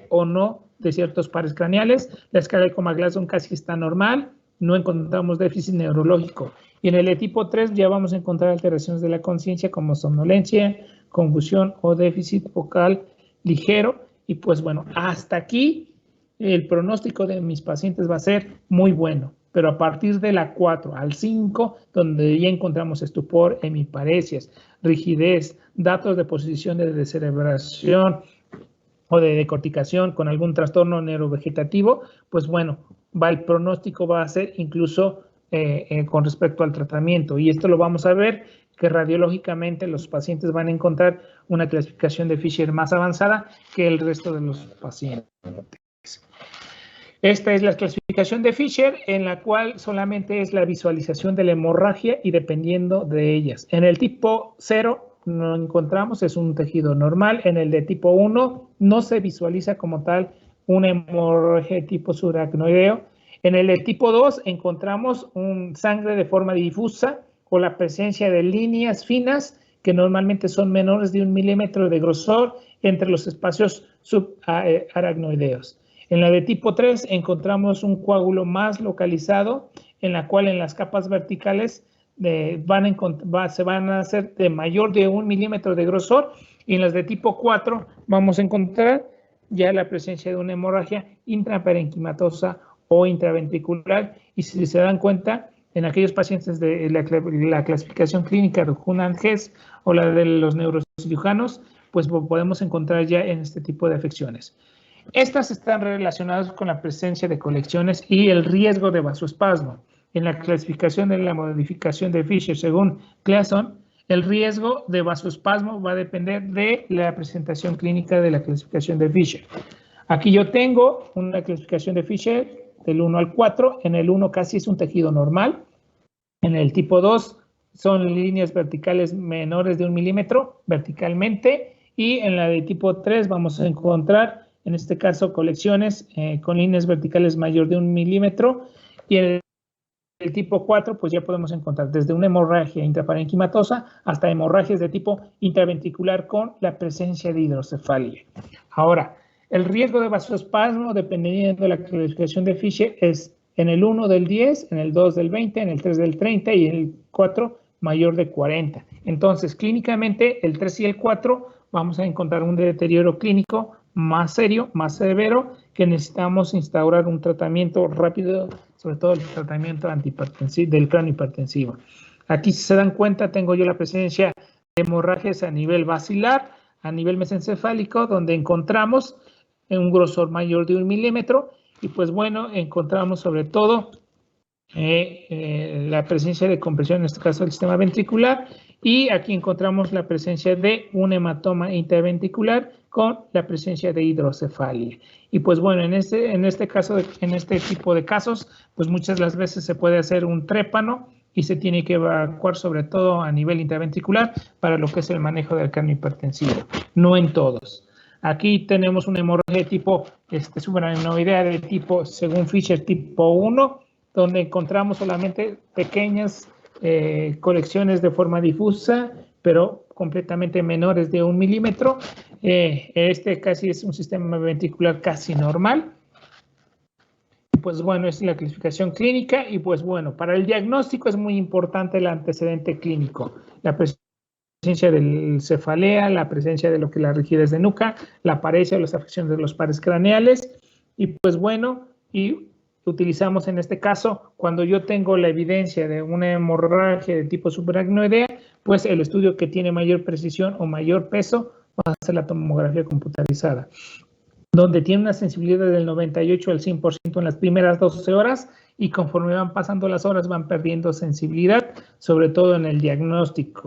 o no de ciertos pares craneales. La escala de Comas-Glasgow casi está normal, no encontramos déficit neurológico. Y en el de tipo 3 ya vamos a encontrar alteraciones de la conciencia como somnolencia, confusión o déficit focal ligero. Y pues bueno, hasta aquí el pronóstico de mis pacientes va a ser muy bueno. Pero a partir de la 4 al 5, donde ya encontramos estupor, hemiparesias, rigidez, datos de posición de descerebración o de decorticación con algún trastorno neurovegetativo, pues bueno, el pronóstico va a ser incluso con respecto al tratamiento. Y esto lo vamos a ver, que radiológicamente los pacientes van a encontrar una clasificación de Fisher más avanzada que el resto de los pacientes. Esta es la clasificación de Fisher, en la cual solamente es la visualización de la hemorragia y dependiendo de ellas. En el tipo 0 no encontramos, es un tejido normal. En el de tipo 1 no se visualiza como tal una hemorragia de tipo subaracnoideo. En el de tipo 2 encontramos sangre de forma difusa o la presencia de líneas finas que normalmente son menores de 1 milímetro de grosor entre los espacios subaracnoideos. En la de tipo 3 encontramos un coágulo más localizado, en la cual en las capas verticales se van a hacer de mayor de 1 milímetro de grosor, y en las de tipo 4 vamos a encontrar ya la presencia de una hemorragia intraparenquimatosa o intraventricular. Y si se dan cuenta, en aquellos pacientes de la clasificación clínica de Hunan-Hess o la de los neurocirujanos, pues podemos encontrar ya en este tipo de afecciones. Estas están relacionadas con la presencia de colecciones y el riesgo de vasoespasmo. En la clasificación de la modificación de Fisher según Claassen, el riesgo de vasoespasmo va a depender de la presentación clínica de la clasificación de Fisher. Aquí yo tengo una clasificación de Fisher del 1 al 4. En el 1 casi es un tejido normal. En el tipo 2 son líneas verticales menores de 1 milímetro verticalmente. Y en la de tipo 3 vamos a encontrar, en este caso, colecciones con líneas verticales mayor de 1 milímetro. Y en el tipo 4, pues ya podemos encontrar desde una hemorragia intraparenquimatosa hasta hemorragias de tipo intraventricular con la presencia de hidrocefalia. Ahora, el riesgo de vasoespasmo, dependiendo de la clasificación de Fisher, es en el 1 del 10, en el 2 del 20, en el 3 del 30 y en el 4 mayor de 40. Entonces, clínicamente, el 3 y el 4 vamos a encontrar un deterioro clínico más serio, más severo, que necesitamos instaurar un tratamiento rápido, sobre todo el tratamiento antihipertensivo, del cráneo hipertensivo. Aquí, si se dan cuenta, tengo yo la presencia de hemorragias a nivel basilar, a nivel mesencefálico, donde encontramos un grosor mayor de 1 milímetro y pues bueno, encontramos sobre todo la presencia de compresión, en este caso del sistema ventricular, y aquí encontramos la presencia de un hematoma interventricular con la presencia de hidrocefalia. Y pues bueno, en este caso, en este tipo de casos, pues muchas de las veces se puede hacer un trépano y se tiene que evacuar sobre todo a nivel interventricular para lo que es el manejo del cambio hipertensivo, no en todos. Aquí tenemos una hemorragia de tipo subaracnoidea de tipo, según Fisher, tipo 1, donde encontramos solamente pequeñas colecciones de forma difusa, pero completamente menores de 1 milímetro. Este casi es un sistema ventricular casi normal. Pues bueno, es la clasificación clínica y pues bueno, para el diagnóstico es muy importante el antecedente clínico, la presencia de cefalea, la presencia de lo que es la rigidez de nuca, la paresia o las afecciones de los pares craneales y pues bueno, y utilizamos en este caso, cuando yo tengo la evidencia de una hemorragia de tipo subaracnoidea, pues el estudio que tiene mayor precisión o mayor peso va a ser la tomografía computarizada, donde tiene una sensibilidad del 98 al 100% en las primeras 12 horas y conforme van pasando las horas van perdiendo sensibilidad, sobre todo en el diagnóstico.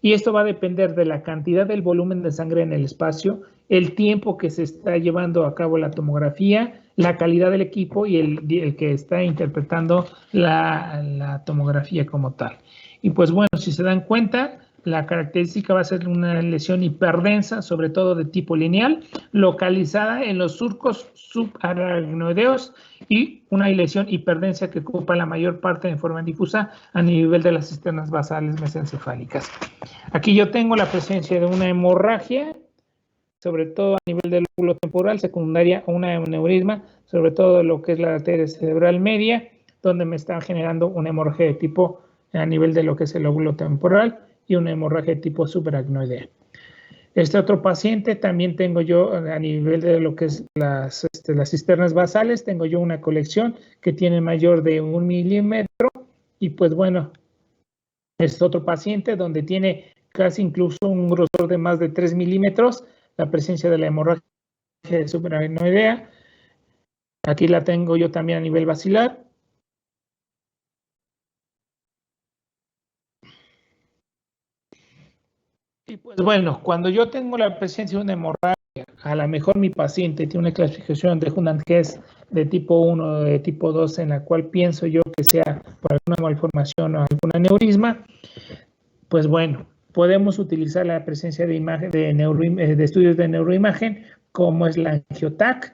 Y esto va a depender de la cantidad del volumen de sangre en el espacio, el tiempo que se está llevando a cabo la tomografía, la calidad del equipo y el que está interpretando la tomografía como tal. Y pues bueno, si se dan cuenta, la característica va a ser una lesión hiperdensa, sobre todo de tipo lineal, localizada en los surcos subaracnoideos y una lesión hiperdensa que ocupa la mayor parte de forma difusa a nivel de las cisternas basales mesencefálicas. Aquí yo tengo la presencia de una hemorragia, sobre todo a nivel del lóbulo temporal, secundaria a un aneurisma, sobre todo lo que es la arteria cerebral media, donde me está generando una hemorragia de tipo a nivel de lo que es el lóbulo temporal y una hemorragia de tipo subaracnoidea. Este otro paciente también tengo yo a nivel de lo que es las cisternas basales, tengo yo una colección que tiene mayor de 1 milímetro y pues bueno, es otro paciente donde tiene casi incluso un grosor de más de 3 milímetros, la presencia de la hemorragia subaracnoidea. Aquí la tengo yo también a nivel basilar. Y pues bueno, cuando yo tengo la presencia de una hemorragia, a lo mejor mi paciente tiene una clasificación de Hunt-Hess de tipo 1 o de tipo 2, en la cual pienso yo que sea por alguna malformación o algún aneurisma, pues bueno, podemos utilizar la presencia de imagen de estudios de neuroimagen, como es la angioTAC,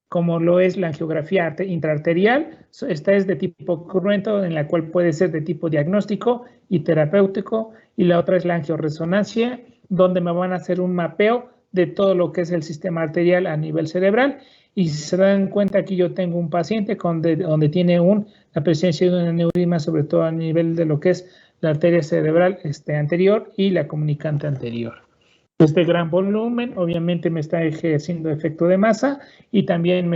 como lo es la angiografía intraarterial. Esta es de tipo cruento, en la cual puede ser de tipo diagnóstico y terapéutico, y la otra es la angioresonancia, donde me van a hacer un mapeo de todo lo que es el sistema arterial a nivel cerebral. Y si se dan cuenta, aquí yo tengo un paciente donde tiene la presencia de un aneurisma, sobre todo a nivel de lo que es la arteria cerebral anterior y la comunicante anterior. Este gran volumen obviamente me está ejerciendo efecto de masa y también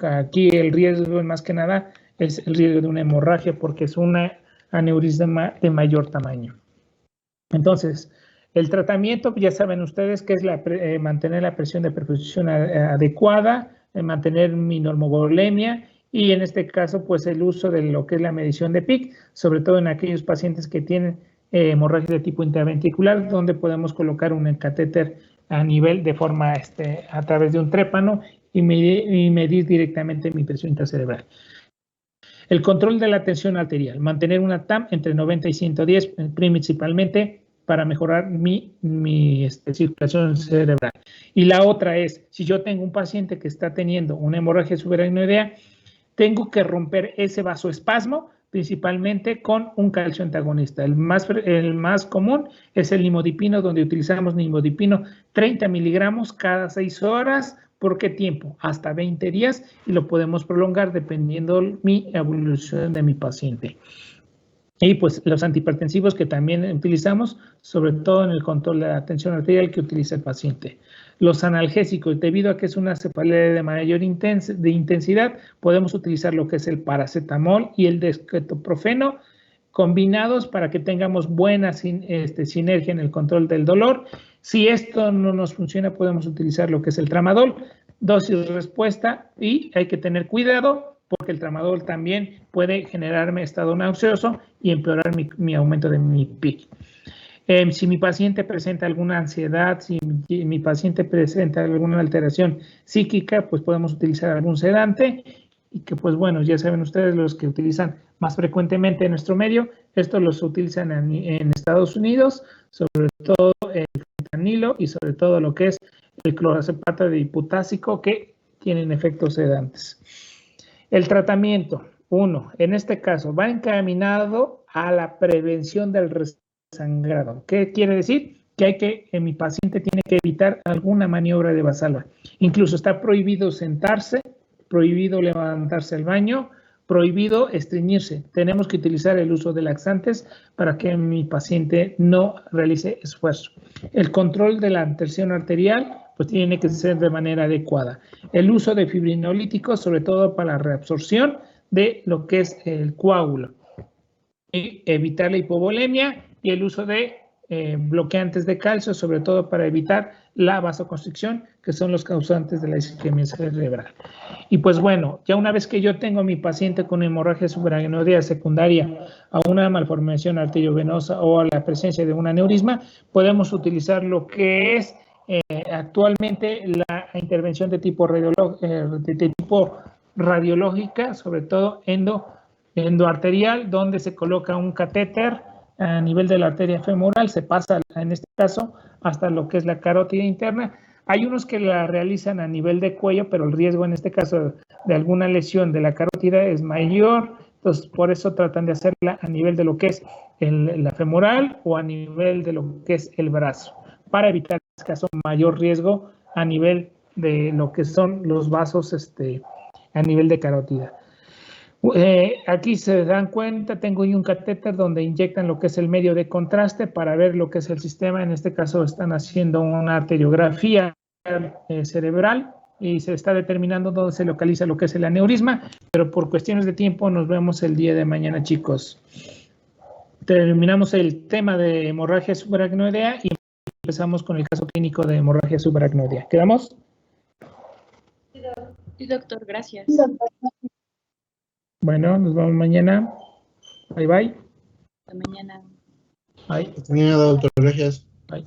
aquí el riesgo más que nada es el riesgo de una hemorragia porque es una aneurisma de mayor tamaño. Entonces, el tratamiento, ya saben ustedes que es mantener la presión de perfusión adecuada, mantener mi normovolemia y en este caso pues el uso de lo que es la medición de PIC, sobre todo en aquellos pacientes que tienen hemorragia de tipo interventricular, donde podemos colocar un catéter a nivel de forma a través de un trépano y medir directamente mi presión intracerebral. El control de la tensión arterial, mantener una TAM entre 90 y 110 principalmente para mejorar mi circulación cerebral. Y la otra es, si yo tengo un paciente que está teniendo una hemorragia subaracnoidea, tengo que romper ese vasoespasmo principalmente con un calcio antagonista. El más común es el nimodipino, donde utilizamos nimodipino 30 miligramos cada 6 horas. ¿Por qué tiempo? Hasta 20 días y lo podemos prolongar dependiendo mi evolución de mi paciente. Y pues los antihipertensivos que también utilizamos, sobre todo en el control de la tensión arterial que utiliza el paciente. Los analgésicos, debido a que es una cefalea de mayor intensidad, podemos utilizar lo que es el paracetamol y el dextroprofeno combinados para que tengamos buena sinergia en el control del dolor. Si esto no nos funciona, podemos utilizar lo que es el tramadol, dosis respuesta, y hay que tener cuidado porque el tramadol también puede generarme estado nauseoso y empeorar mi aumento de mi PIC. Si mi paciente presenta alguna ansiedad, si mi paciente presenta alguna alteración psíquica, pues podemos utilizar algún sedante y que, pues bueno, ya saben ustedes los que utilizan más frecuentemente en nuestro medio, estos los utilizan en Estados Unidos, sobre todo el fentanilo y sobre todo lo que es el clorazepam dipotásico, que tienen efectos sedantes. El tratamiento, en este caso, va encaminado a la prevención del sangrado. ¿Qué quiere decir? Que mi paciente tiene que evitar alguna maniobra de Valsalva. Incluso está prohibido sentarse, prohibido levantarse al baño, prohibido estreñirse. Tenemos que utilizar el uso de laxantes para que mi paciente no realice esfuerzo. El control de la tensión arterial pues tiene que ser de manera adecuada. El uso de fibrinolíticos, sobre todo para la reabsorción de lo que es el coágulo. Y evitar la hipovolemia y el uso de bloqueantes de calcio, sobre todo para evitar la vasoconstricción, que son los causantes de la isquemia cerebral. Y pues bueno, ya una vez que yo tengo a mi paciente con hemorragia subaracnoidea secundaria a una malformación arteriovenosa o a la presencia de un aneurisma, podemos utilizar lo que es actualmente la intervención de tipo radiológica, sobre todo endoarterial, donde se coloca un catéter a nivel de la arteria femoral, se pasa en este caso hasta lo que es la carótida interna. Hay unos que la realizan a nivel de cuello, pero el riesgo en este caso de alguna lesión de la carótida es mayor, entonces por eso tratan de hacerla a nivel de lo que es la femoral o a nivel de lo que es el brazo, para evitar en este caso mayor riesgo a nivel de lo que son los vasos a nivel de carótida. Aquí se dan cuenta, tengo un catéter donde inyectan lo que es el medio de contraste para ver lo que es el sistema. En este caso están haciendo una arteriografía cerebral y se está determinando dónde se localiza lo que es el aneurisma, pero por cuestiones de tiempo nos vemos el día de mañana, chicos. Terminamos el tema de hemorragia subaracnoidea y empezamos con el caso clínico de hemorragia subaracnoidea. ¿Quedamos? Sí, doctor, gracias. Bueno, nos vemos mañana. Bye, bye. Hasta mañana. Bye. Hasta mañana, doctor. Gracias. Bye.